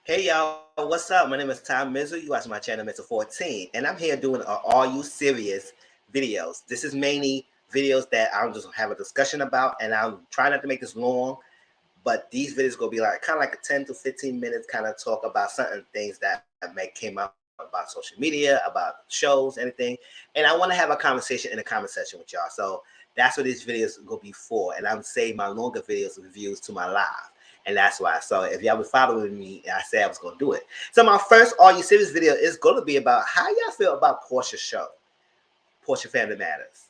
Hey y'all, what's up? My name is Tom Mizzle. You watch my channel Mizzle 14, and I'm here doing Are You Serious videos. This is mainly videos that I'll just have a discussion about, and I'll try not to make this long, but these videos gonna be like kind of like a 10 to 15 minutes kind of talk about certain things that may came up about social media, about shows, anything. And I want to have a conversation in the comment section with y'all. So that's what these videos gonna be for. And I'm saving my longer videos and reviews to my live. And that's why. So if y'all been following me, I said I was gonna do it. So my first Are You Serious video is gonna be about how y'all feel about Porsha's show, Porsha Family Matters.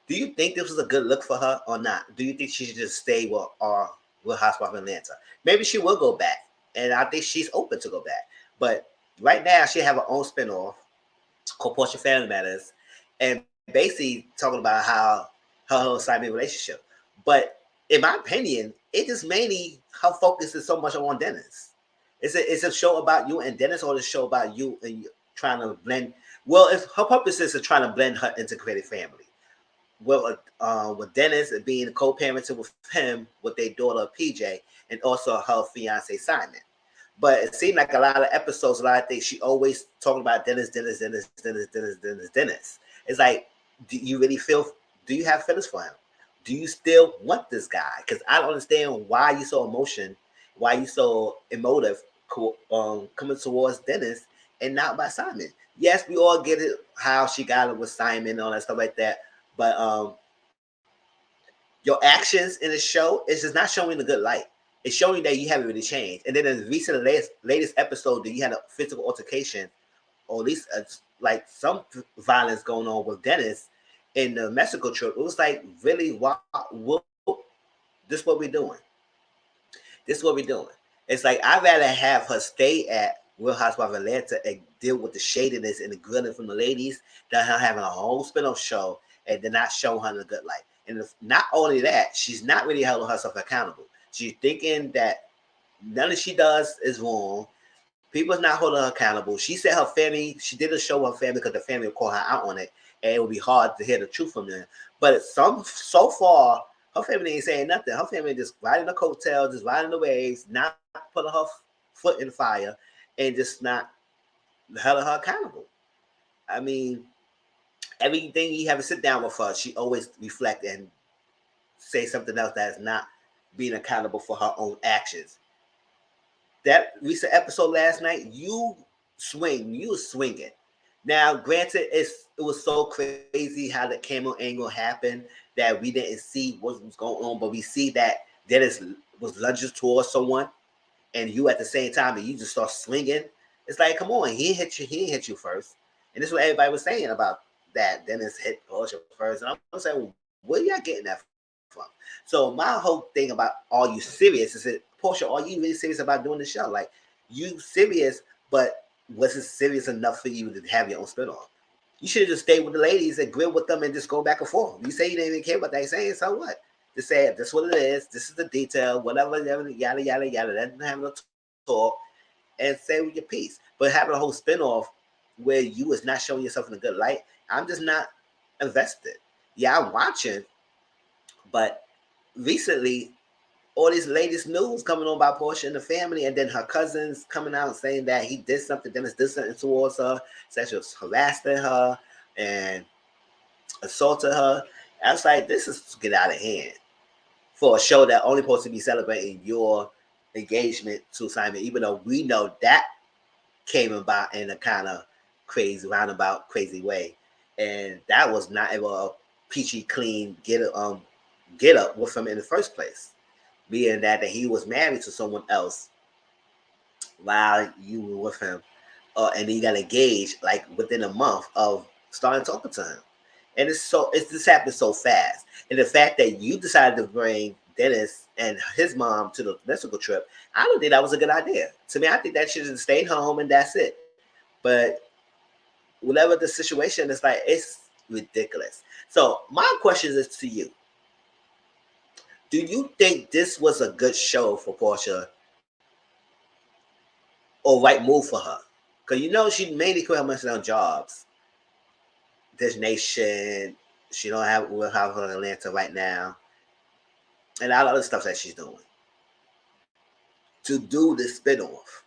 Do you think this was a good look for her or not? Do you think she should just stay with Housewife of Atlanta? Maybe she will go back, and I think she's open to go back. But right now, she have her own spinoff called Porsha Family Matters, and basically talking about how her whole Simon relationship. But in my opinion, it just mainly her focus is so much on Dennis. It's a show about you and Dennis, or a show about you and you trying to blend. Well, if her purpose is to try to blend her integrated family. Well, with Dennis being co-parenting with him with their daughter PJ, and also her fiance Simon. But it seemed like a lot of episodes, a lot of things, she always talking about Dennis. It's like, do you really feel? Do you have feelings for him? Do you still want this guy? Because I don't understand why you so why you so emotive, coming towards Dennis and not by Simon. Yes, we all get it how she got it with Simon and all that stuff like that, but your actions in the show is just not showing a good light. It's showing that you haven't really changed. And then in the latest episode, that you had a physical altercation, or at least like some violence going on with Dennis in the Mexico trip. It was like, really, what this what we're doing? This is what we're doing. It's like I'd rather have her stay at Real Housewives of Atlanta and deal with the shadiness and the grilling from the ladies than her having a whole spin-off show and then not showing her in a good light. And if, not only that, she's not really holding herself accountable. She's thinking that none of she does is wrong. People's not holding her accountable. She said her family, she did a show with her family because the family would call her out on it, and it would be hard to hear the truth from them. But so far, her family ain't saying nothing. Her family just riding the coattails, just riding the waves, not putting her foot in fire, and just not holding her accountable. I mean, everything you have to sit down with her, she always reflect and say something else that is not being accountable for her own actions. That recent episode last night, you was swinging. Now, granted, it was so crazy how the camera angle happened that we didn't see what was going on, but we see that Dennis was lunging towards someone, and you at the same time, and you just start swinging. It's like, come on, he didn't hit you first, and this is what everybody was saying about that. Dennis hit Porsha first, and I'm saying, well, where y'all getting that from? So my whole thing about, are you serious? Is it, Porsha, are you really serious about doing the show? Like, you serious, but was it serious enough for you to have your own spinoff? You should have just stayed with the ladies and grill with them and just go back and forth. You say you didn't even care what they saying, so what? Just say this is what it is. This is the detail. Whatever, yada yada yada. Let them have a talk and say with your piece. But having a whole spinoff where you is not showing yourself in a good light, I'm just not invested. Yeah, I'm watching, but recently all these latest news coming on about Portia and the family, and then her cousins coming out saying that he did something, Dennis did something towards her, sexually harassing her, and assaulted her. I was like, this is get out of hand for a show that only supposed to be celebrating your engagement to Simon, even though we know that came about in a kind of crazy, roundabout, crazy way, and that was not ever a peachy clean get up with him in the first place, being that he was married to someone else while you were with him, and then you got engaged like within a month of starting talking to him. And it's this happened so fast. And the fact that you decided to bring Dennis and his mom to the Mexico trip, I don't think that was a good idea. To me, I think that should have stayed home and that's it. But whatever the situation is, like, it's ridiculous. So my question is to you: do you think this was a good show for Portia, or right move for her? Because you know she mainly quit her money on jobs, this nation. She don't have will have her in Atlanta right now, and all other stuff that she's doing to do the spinoff.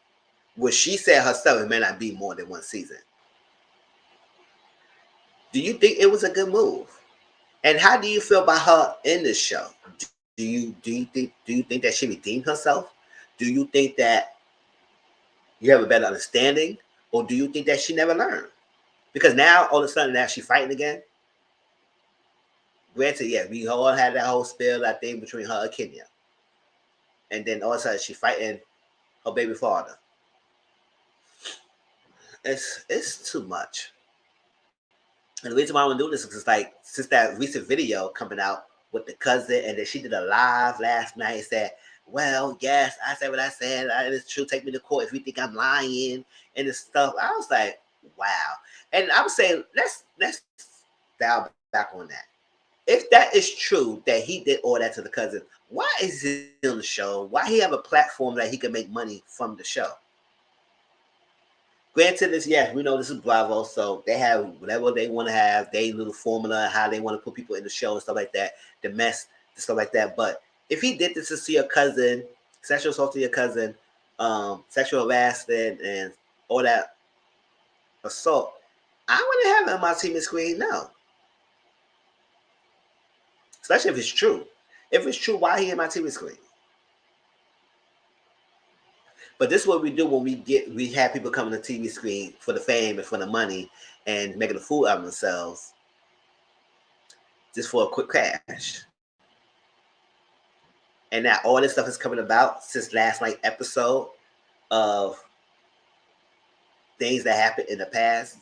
what she said herself, it may not be more than one season. Do you think it was a good move? And how do you feel about her in this show? Do you think that she redeemed herself? Do you think that you have a better understanding, or do you think that she never learned? Because now all of a sudden now she's fighting again. Granted, yeah, we all had that whole spill, that thing between her and Kenya, and then all of a sudden she's fighting her baby father. It's too much. And the reason why I want to do this is like since that recent video coming out with the cousin, and then she did a live last night and said, "Well, yes, I said what I said. It's true. Take me to court if you think I'm lying and this stuff." I was like, "Wow!" And I was saying, let's dial back on that. If that is true that he did all that to the cousin, why is he on the show? Why he have a platform that he can make money from the show? Granted, this yes, we know this is Bravo, so they have whatever they want to have, they little formula, how they want to put people in the show and stuff like that, the mess and stuff like that. But if he did this to your cousin, sexual assault to your cousin, sexual harassment, and all that assault, I wouldn't have it on my TV screen. No, especially if it's true. If it's true, why he in my TV screen? But this is what we do when we have people coming to TV screen for the fame and for the money and making a fool out of themselves just for a quick cash. And now all this stuff is coming about since last night episode of things that happened in the past,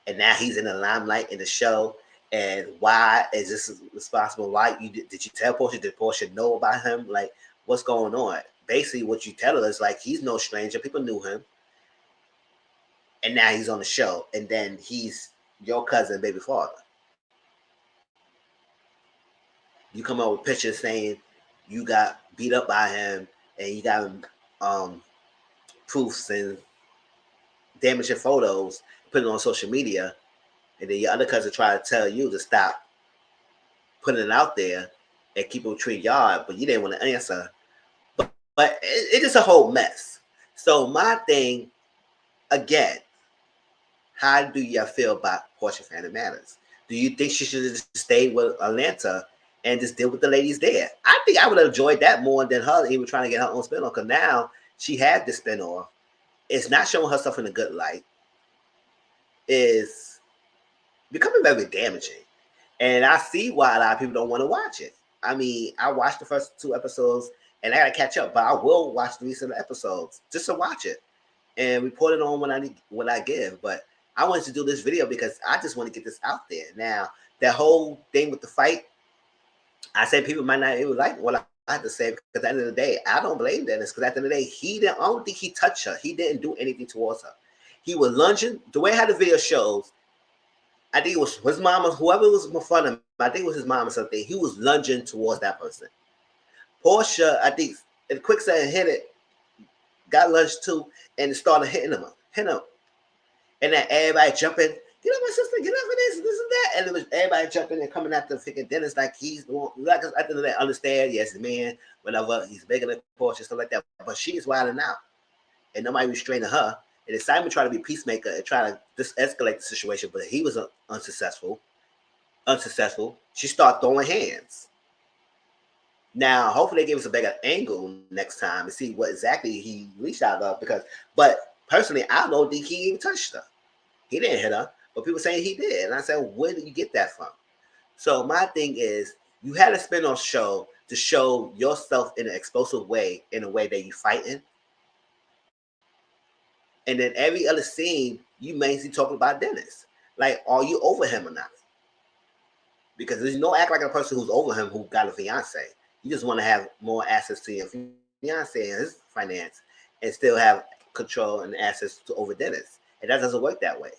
and now he's in the limelight in the show. And why is this responsible? Why did you tell Porsha? Did Porsha know about him? Like, what's going on? Basically, what you tell us, like, he's no stranger. People knew him, and now he's on the show, and then he's your cousin, baby father. You come up with pictures saying you got beat up by him, and you got proofs and damaging photos, put it on social media, and then your other cousin try to tell you to stop putting it out there and keep it between y'all, but you didn't want to answer. But it is a whole mess. So my thing, again, how do you feel about Porsha Family Matters? Do you think she should have just stayed with Atlanta and just deal with the ladies there? I think I would have enjoyed that more than her even trying to get her own spinoff, because now she had the spinoff. It's not showing herself in a good light. Is becoming very damaging. And I see why a lot of people don't want to watch it. I mean, I watched the first 2 episodes and I got to catch up, but I will watch the recent episodes just to watch it and report it on when I give. But I wanted to do this video because I just want to get this out there. Now, that whole thing with the fight, I said people might not even like what I had to say, because at the end of the day, I don't blame Dennis, because at the end of the day, I don't think he touched her. He didn't do anything towards her. He was lunging. The way how the video shows, I think it was his mama, whoever was in front of him, I think it was his mom or something. He was lunging towards that person. Porsha, I think, in a quick second, hit it, got lunged too, and it started hitting him. And then everybody jumping, get up, my sister, get up for this and that. And it was everybody jumping and coming at the freaking Dennis like he's the one. Like, at the end of that, understand, yes, man, whatever, he's bigger than Porsha, stuff like that. But she's wilding out, and nobody restraining her. And Simon tried to be peacemaker and try to escalate the situation, but he was unsuccessful. She started throwing hands. Now, hopefully, they give us a better angle next time and see what exactly he reached out of. But personally, I don't think he even touched her. He didn't hit her, but people saying he did. And I said, where did you get that from? So my thing is, you had a spin-off show to show yourself in an explosive way, in a way that you fighting. And then every other scene, you mainly talking about Dennis. Like, are you over him or not? Because there's no act like a person who's over him who got a fiance. You just want to have more access to your fiance and his finance and still have control and access to over Dennis. And that doesn't work that way.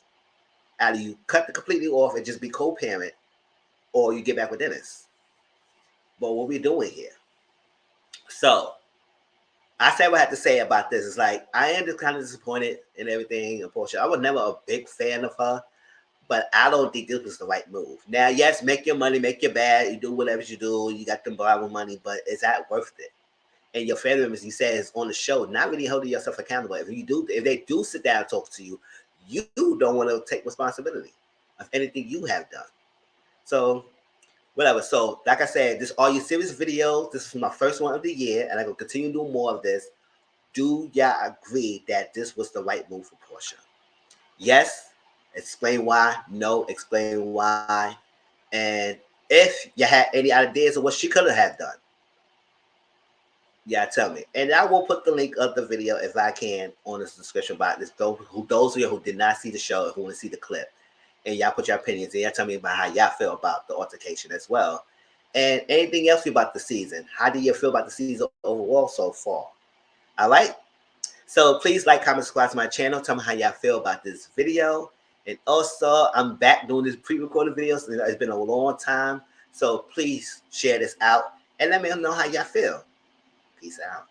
Either you cut it completely off and just be co-parent, or you get back with Dennis. But what we're doing here. So, I said what I had to say about this. It's like, I am just kind of disappointed in everything. And Porsha, I was never a big fan of her, but I don't think this was the right move. Now, yes, make your money, make your bag, you do whatever you do, you got them Bravo money, but is that worth it? and your family members, you said, is on the show, not really holding yourself accountable. If they do sit down and talk to you, you don't want to take responsibility of anything you have done. So whatever. So like I said, this all your serious videos. This is my first one of the year, and I'm gonna continue doing more of this. Do y'all agree that this was the right move for Porsha? Yes. Explain why. No. Explain why. And if you had any ideas of what she could have done, yeah, tell me. And I will put the link of the video if I can on the description box. Those of you who did not see the show and who want to see the clip, and y'all put your opinions and y'all tell me about how y'all feel about the altercation as well. And anything else about the season. How do you feel about the season overall so far? All right. So please like, comment, subscribe to my channel. Tell me how y'all feel about this video. And also, I'm back doing this pre-recorded videos. It's been a long time. So please share this out and let me know how y'all feel. Peace out.